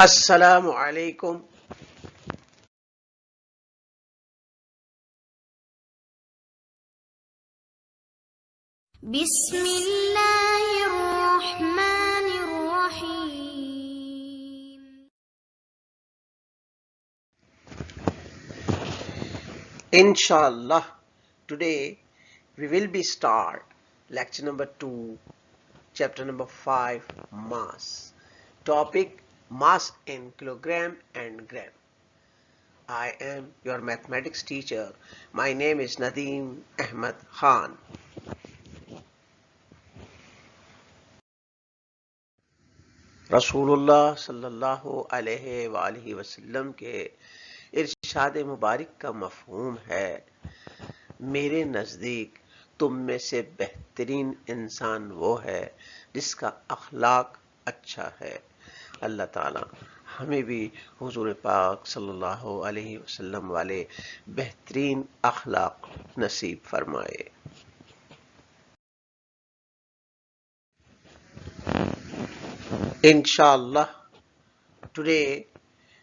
अस्सलामु अलैकुम। बिस्मिल्लाहिर्रहमानिर्रहीम। Inshallah, today we will be start lecture number 2, chapter number 5, mass. Topic mass in kilogram and gram. I am your mathematics teacher. My name is Nadeem Ahmed Khan. रसूलुल्लाह सल्लल्लाहु अलैहि वसल्लम के इरशाद मुबारक का मफहूम है, मेरे नज़दीक तुम में से बेहतरीन इंसान वो है जिसका अखलाक अच्छा है। अल्लाह ताला हमें भी हुजूर पाक सल्लल्लाहु अलैहि वसल्लम वाले बेहतरीन अखलाक नसीब फरमाए। Inshallah, today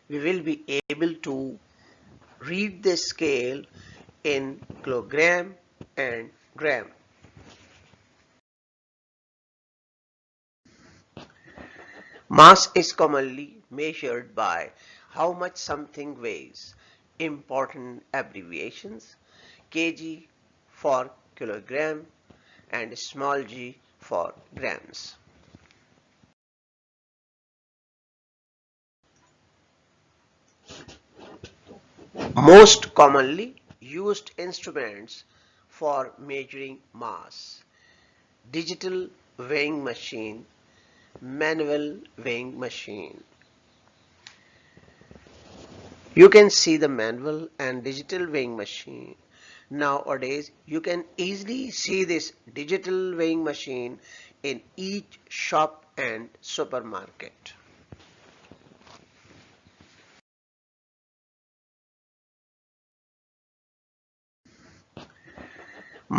we will be able to read the scale in kilogram and gram. Mass is commonly measured by how much something weighs. Important abbreviations: kg for kilogram and small g for grams. Most commonly used instruments for measuring mass: digital weighing machine, manual weighing machine. You can see the manual and digital weighing machine. Nowadays, you can easily see this digital weighing machine in each shop and supermarket.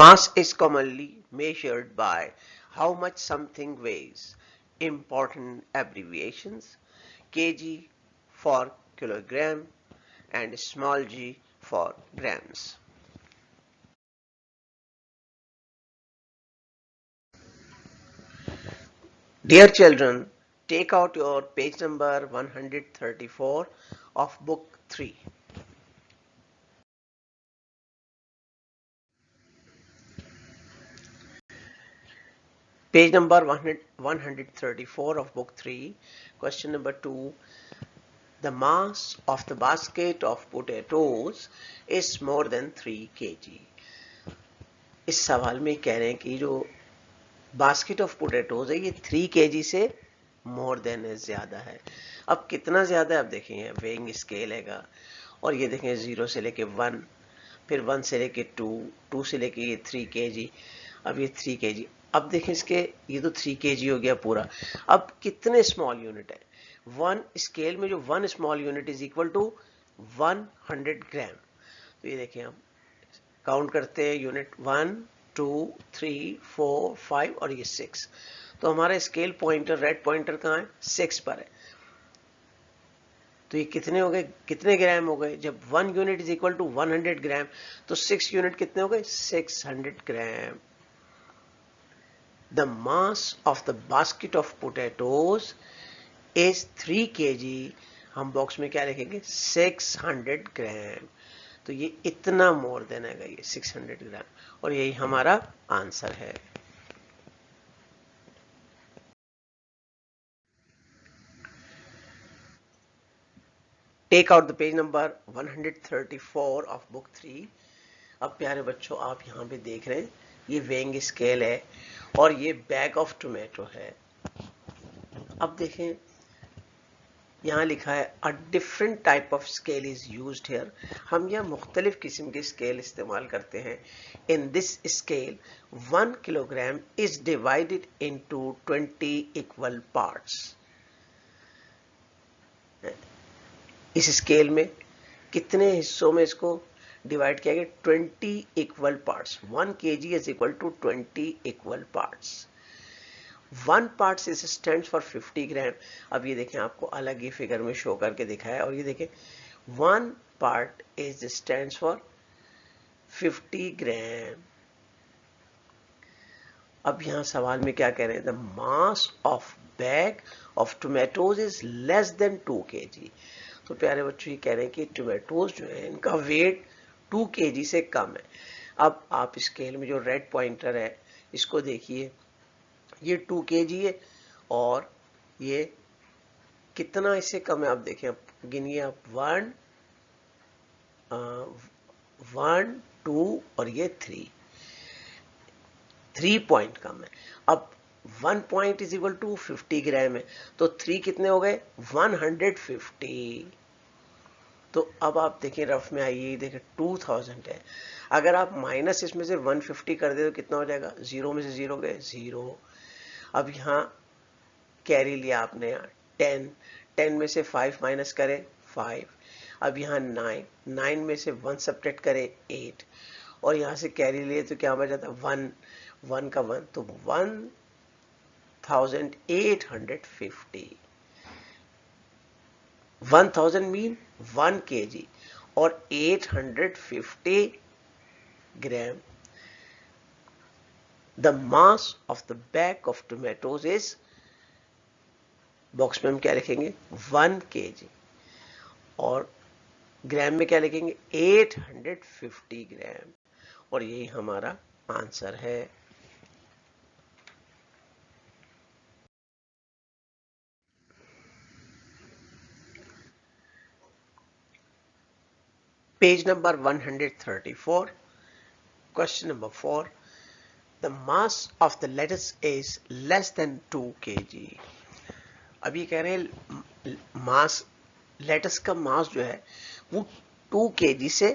Mass is commonly measured by how much something weighs. Important abbreviations: kg for kilogram and small g for grams. Dear children, take out your page number 134 of book 3. Page number 134 of book 3, question number 2. The mass of the basket of potatoes is more than 3 kg. इस सवाल में कह रहे हैं कि जो basket of potatoes है ये 3 kg से मोर देन है, ज्यादा है। अब कितना ज्यादा है, अब देखेंगे वेइंग स्केल हैगा और ये देखें 0 से लेके 1, फिर 1 से लेके 2, 2 से लेके ये 3 kg, अब ये 3 kg। अब देखें इसके, ये तो 3 kg हो गया पूरा। अब कितने स्मॉल यूनिट है? 1 स्केल में जो 1 small unit is equal to 100 gram. तो ये देखें हम काउंट करते हैं यूनिट 1, 2, 3, 4, 5 और ये 6। तो हमारा स्केल पॉइंटर, रेड पॉइंटर कहाँ है? 6 पर है। तो ये कितने हो गए, कितने ग्राम हो गए? जब 1 unit is equal to 100 gram तो 6 यूनिट कितने हो गए? 600 gram. The mass of the basket of potatoes is 3 kg। हम बॉक्स में क्या लिखेंगे? 600 ग्राम। तो ये इतना मोर देन है ये 600 ग्राम, और यही हमारा आंसर है। Take out the page number 134 of book 3। अब प्यारे बच्चों, आप यहाँ पे देख रहे हैं ये वेइंग स्केल है और ये बैग ऑफ टोमेटो है। अब देखें यहाँ लिखा है a different type of scale is used here. हम यहाँ मुख्तलिफ किस्म के स्केल इस्तेमाल करते हैं। In this scale 1 kilogram is divided into 20 equal parts. इस स्केल में कितने हिस्सों में इसको डिवाइड किया गया? 20 equal parts. 1 kg is equal to 20 equal parts. 1 part is stand for 50 gram. अब ये देखें, आपको अलग ही फिगर में शो करके दिखाया, और ये देखें 1 part is stand for 50 gram. अब यहां सवाल में क्या कह रहे हैं, the mass of bag of tomatoes is less than 2 kg। तो प्यारे बच्चों, ये कह रहे हैं कि टोमेटोज जो है इनका वेट 2 kg से कम है। अब आप स्केल में जो रेड पॉइंटर है इसको देखिए, ये 2 kg है और ये कितना इससे कम है। आप देखें, आप गिनिए, आप 1 2 और ये 3 पॉइंट कम है। अब 1 पॉइंट इज इक्वल टू 50 ग्राम है, तो 3 कितने हो गए, 150। तो अब आप देखिए, रफ में आइए, देखिए 2000 है। अगर आप माइनस इसमें से 150 कर दे तो कितना हो जाएगा, 0 में से 0 गए 0। अब यहाँ कैरी लिया आपने, यहाँ 10 में से 5 माइनस करें 5। अब यहाँ 9 में से 1 सब्ट्रैक्ट करें 8, और यहाँ से कैरी लिए तो क्या बच जाता, 1 का 1, तो 1850। 1000 मीन 1 kg और 850 gram. The mass of the bag of tomatoes is, box में हम क्या लिखेंगे, 1 kg, और ग्राम में क्या लिखेंगे, 850 ग्राम, और यही हमारा आंसर है। Page number 134, question number 4, the mass of the lettuce is less than 2 kg। अब ये कह रहे हैं मास, लेटस का मास जो है वो 2 kg से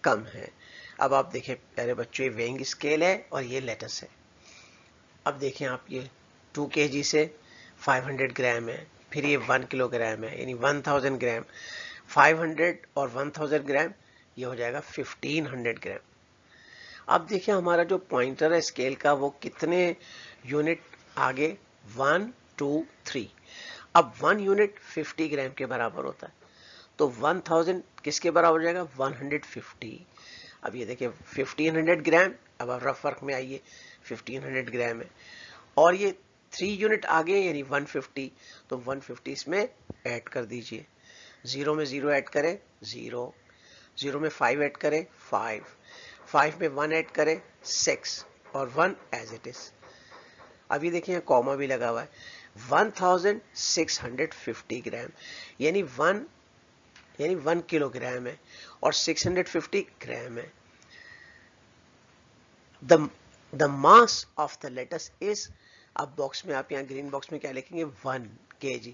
कम है। अब आप देखें प्यारे बच्चों, ये वेइंग स्केल है और ये लेटस है। अब देखें आप, ये 2 kg से 500 ग्राम है, फिर ये 1 किलोग्राम है, यानी 1000 ग्राम। 500 और 1000 ग्राम, ये हो जाएगा 1500 ग्राम। अब देखिए हमारा जो पॉइंटर है स्केल का, वो कितने यूनिट आगे, 1 2 3। अब 1 यूनिट 50 ग्राम के बराबर होता है, तो 1000 किसके बराबर हो जाएगा, 150। अब ये देखिए 1500 ग्राम, अब आप रफ वर्क में आइए, 1500 ग्राम है, और ये 3 यूनिट आगे यानी 150, तो 150 इसमें ऐड कर दीजिए। 0 में 0 ऐड करें 0, 0 में 5 ऐड करें 5 में 1 ऐड करें 6, और 1 एज इट इज। अभी देखिए कॉमा भी लगा हुआ है, 1650 ग्राम, यानी 1 किलोग्राम है और 650 ग्राम है। The mass of the lettuce is, अब बॉक्स में आप यहाँ ग्रीन बॉक्स में क्या लिखेंगे, 1 kg,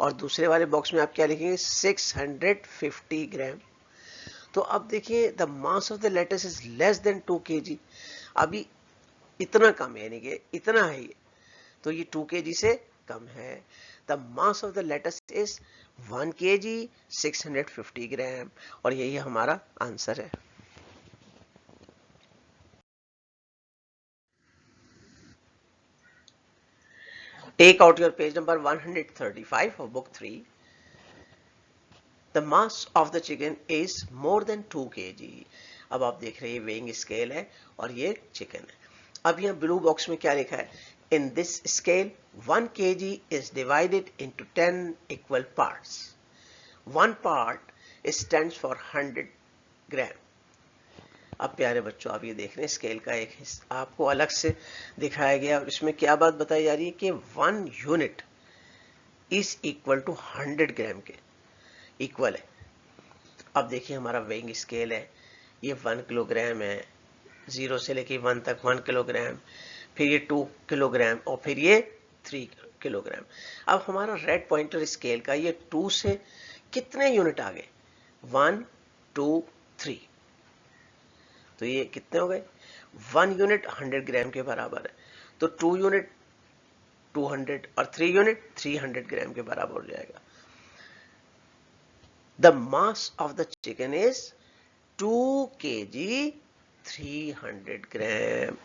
और दूसरे वाले बॉक्स में आप क्या लिखेंगे, 650 ग्राम। तो अब देखिए the mass of the lettuce is less than 2 kg। अभी इतना कम है, यानी कि इतना है ये, तो ये 2 kg से कम है। The mass of the lettuce is 1 kg 650 gram, और यही हमारा आंसर है। Take out your page number 135 of book 3. The mass of the chicken is more than 2 kg. अब आप देख रहे हैं वेइंग स्केल है और ये चिकन है। अब यहाँ ब्लू बॉक्स में क्या लिखा है, इन this scale 1 kg is divided into 10 equal parts. 1 part stands for 100 gram. अब प्यारे बच्चों, आप ये देख रहे हैं स्केल का एक हिस्सा आपको अलग से दिखाया गया, और इसमें क्या बात बताई जा रही है कि 1 यूनिट इज इक्वल टू 100 ग्राम के इक्वल है। अब देखिए हमारा वेइंग स्केल है, ये 1 किलोग्राम है, 0 से लेके 1 तक 1 किलोग्राम, फिर ये 2 किलोग्राम, और फिर ये 3 किलोग्राम। अब हमारा रेड पॉइंटर स्केल का ये 2 से कितने यूनिट आ गए, 1 2 3, तो ये कितने हो गए, 1 यूनिट 100 ग्राम के बराबर है, तो 2 यूनिट 200 और 3 यूनिट 300 ग्राम के बराबर हो जाएगा। The mass of the chicken is 2 kg 300 gram.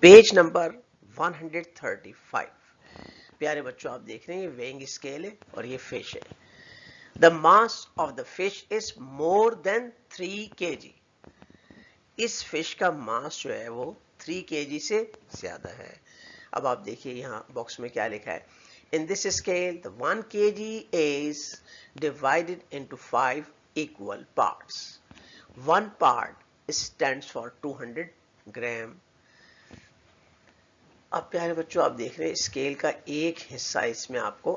Page number 135। प्यारे बच्चों, आप देख रहे हैं ये वेइंग स्केल है और ये फिश है। The mass of the fish is more than 3 kg। इस फिश का मास जो है वो 3 kg से ज्यादा है। अब आप देखिए यहाँ बॉक्स में क्या लिखा है। In this scale, the 1 kg is divided into 5 equal parts. One part stands for 200 gram. अब प्यारे बच्चों, आप देख रहे हैं स्केल का एक हिस्सा इसमें आपको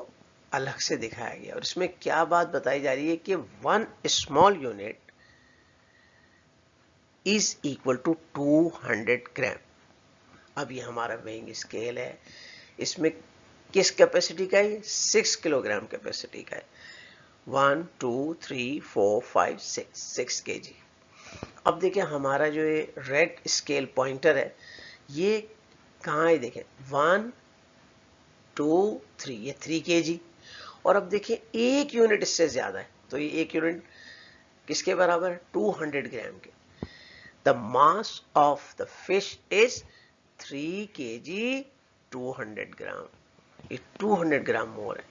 अलग से दिखाया गया और इसमें क्या बात बताई जा रही है कि 1 small unit is equal to 200 gram. अब ये हमारा वेइंग स्केल है। इसमें किस कैपेसिटी का है? 6 किलोग्राम कैपेसिटी का है। 1 2 3 4 5 6 kg। अब देखिए हमारा जो ये रेड स्केल पॉइंटर है ये कहाँ है? देखें 1 2 3, ये 3 kg। और अब देखिए एक यूनिट इससे ज्यादा है तो ये एक यूनिट किसके बराबर है? 200 ग्राम के। The mass of the fish is 3 kg 200 ग्राम। ये 200 ग्राम मोर है।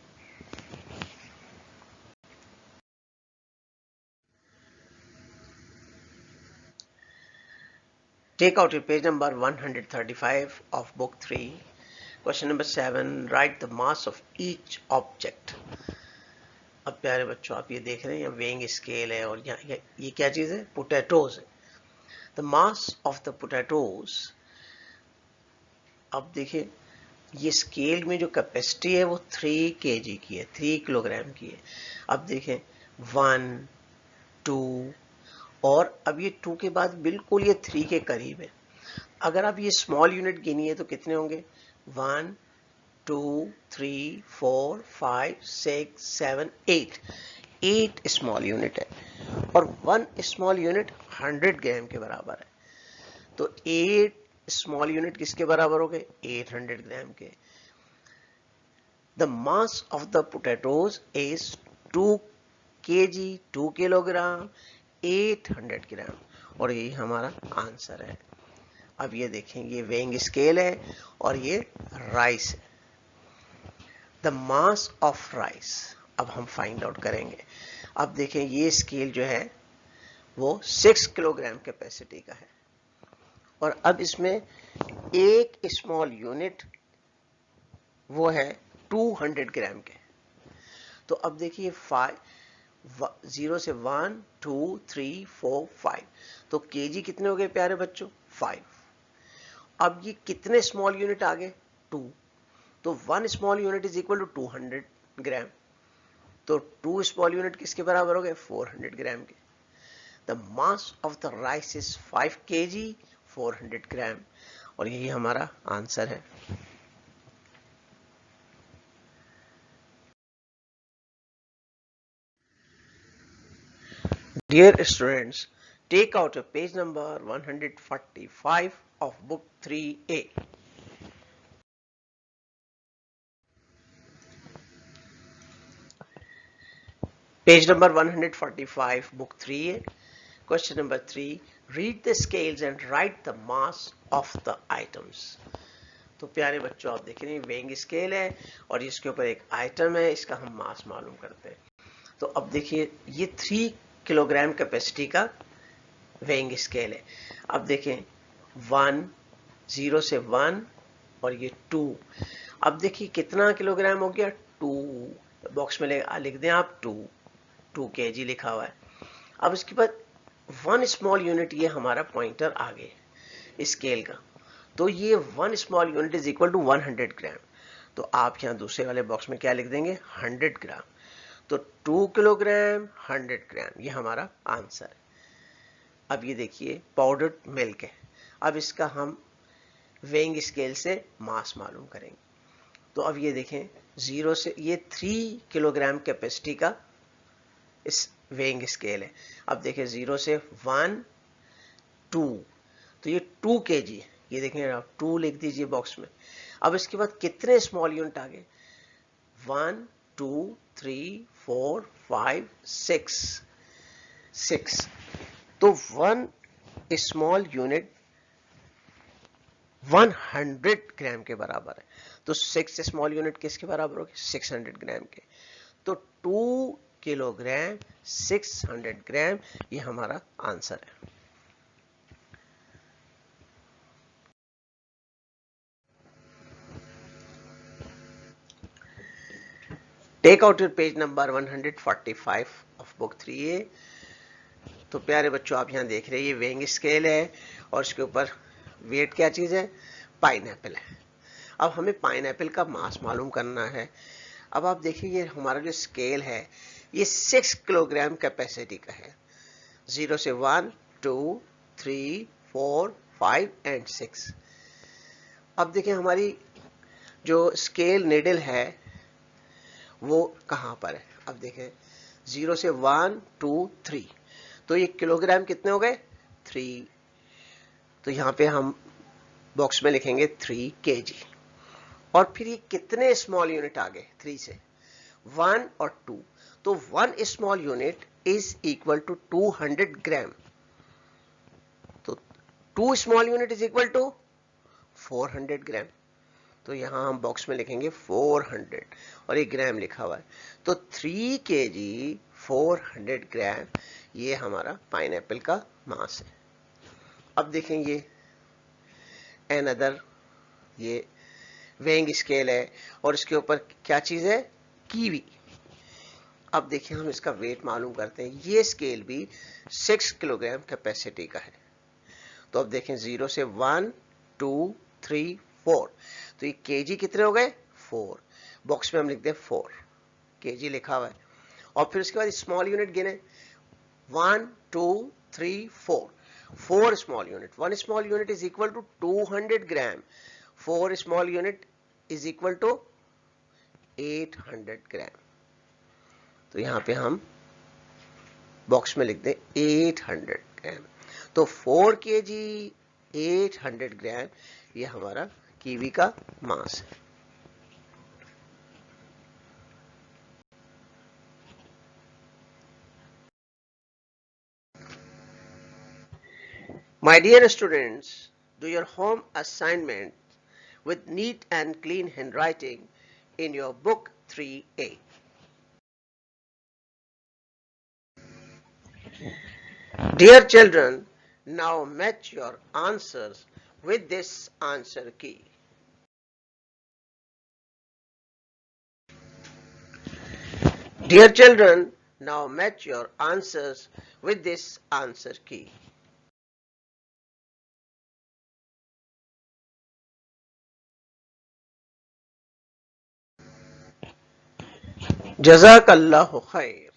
Take out your page number 135 of book 3. Question number 7. Write the mass of each object. अब प्यारे बच्चों, आप ये देख रहे हैं, ये वेइंग स्केल है और ये क्या चीज है? पोटैटोज है। The mass of the potatoes. अब देखिए ये स्केल में जो कैपेसिटी है वो 3 kg की है, 3 किलोग्राम की है। अब देखें 1 2 और अब ये 2 के बाद बिल्कुल ये 3 के करीब है। अगर आप ये स्मॉल यूनिट गिनिए तो कितने होंगे? 1 2 3 4 5 6 7 8। 8 स्मॉल यूनिट है और 1 स्मॉल यूनिट 100 ग्राम के बराबर है। तो 8 स्मॉल यूनिट किसके बराबर हो गए? 800 ग्राम के। The mass of the potatoes is 2 kg 2 kilogram 800 ग्राम और यही हमारा आंसर है। अब ये देखें ये वेइंग स्केल है और ये राइस है। द मास ऑफ राइस अब हम फाइंड आउट करेंगे। अब देखें ये स्केल जो है वो 6 किलोग्राम कैपेसिटी का है और अब इसमें एक स्मॉल यूनिट वो है 200 ग्राम के। तो अब देखिए 0 से 1 2 3 4 5 तो केजी कितने हो गए प्यारे बच्चों? 5। अब ये कितने स्मॉल यूनिट आ गए? 2। तो 1 small unit is equal to 200 gram. तो 2 स्मॉल यूनिट किसके बराबर हो गए? 400 ग्राम के। The mass of the rice is 5 kg 400 ग्राम और यही हमारा आंसर है। Dear students, take out a page number 145 of book 3A. Page number 145, book 3A. Question number 3. Read the scales and write the mass of the items. तो प्यारे बच्चों आप देख रहे हैं वेइंग स्केल है और इसके ऊपर एक आइटम है, इसका हम मास मालूम करते हैं। तो अब देखिए ये 3 किलोग्राम कैपेसिटी का वेइंग स्केल है। अब देखें 1 0 से 1 और ये 2। अब देखिए कितना किलोग्राम हो गया? 2। बॉक्स में लिख दें आप 2 kg लिखा हुआ है। अब इसके बाद 1 स्मॉल यूनिट ये हमारा पॉइंटर आगे स्केल का। तो ये 1 small unit is equal to 100 gram. तो आप यहाँ दूसरे वाले बॉक्स में क्या लिख देंगे? 100 ग्राम। तो 2 किलोग्राम 100 ग्राम ये हमारा आंसर है। अब ये देखिए पाउडर्ड मिल्क है। अब इसका हम वेइंग स्केल से मास मालूम करेंगे। तो अब ये देखें 0 से ये 3 किलोग्राम कैपेसिटी का इस वेइंग स्केल है। अब देखें 0 से 1 2 तो ये 2 kg है। ये देखें आप 2 लिख दीजिए बॉक्स में। अब इसके बाद कितने स्मॉल यूनिट आ गए? 1 2 3 4 5 6। तो 1 स्मॉल यूनिट 100 ग्राम के बराबर है। तो 6 स्मॉल यूनिट किसके बराबर होगी? 600 ग्राम के। तो 2 किलोग्राम 600 ग्राम, ये हमारा आंसर है। Take out your page number 145 of book 3A। तो प्यारे बच्चों, आप यहाँ देख रहे हैं ये वेइंग स्केल है और इसके ऊपर वेट क्या चीज है? पाइनएप्पल है। अब हमें पाइनएप्पल का मास मालूम करना है। अब आप देखिए ये हमारा जो स्केल है ये 6 किलोग्राम कैपेसिटी का है। 0 से 1 2 3 4 5 एंड 6। अब देखिए हमारी जो स्केल निडल है वो कहां पर है? अब देखें 0 से 1 2 3, तो ये किलोग्राम कितने हो गए? 3। तो यहां पे हम बॉक्स में लिखेंगे 3 kg। और फिर ये कितने स्मॉल यूनिट आ गए 3 से? 1 और 2। तो 1 small unit is equal to 200 gram. तो 2 small unit is equal to 400 gram. तो यहां हम बॉक्स में लिखेंगे 400 और ये ग्राम लिखा हुआ है। तो 3 kg 400 ग्राम, ये हमारा पाइनएप्पल का मास है। अब देखें ये अनदर, ये वेइंग स्केल है और इसके ऊपर क्या चीज है? कीवी। अब देखिए हम इसका वेट मालूम करते हैं। ये स्केल भी 6 किलोग्राम कैपेसिटी का है। तो अब देखें 0 से 1 2 3 4, तो ये केजी कितने हो गए? 4। बॉक्स में हम लिखते हैं 4 केजी लिखा हुआ है। और फिर उसके बाद स्मॉल यूनिट गिने 1 2 3 4। 4 small unit, 1 small unit is equal to 200 gram. 4 small unit is equal to 800 gram. तो यहां पे हम बॉक्स में लिखते हैं 800 ग्राम। तो 4 kg 800 ग्राम, ये हमारा कीवी का मास है। My dear students, do your home assignment with neat and clean handwriting in your book 3A. Dear children, now match your answers with this answer key. Dear children, now match your answers with this answer key. Jazakallahu khair.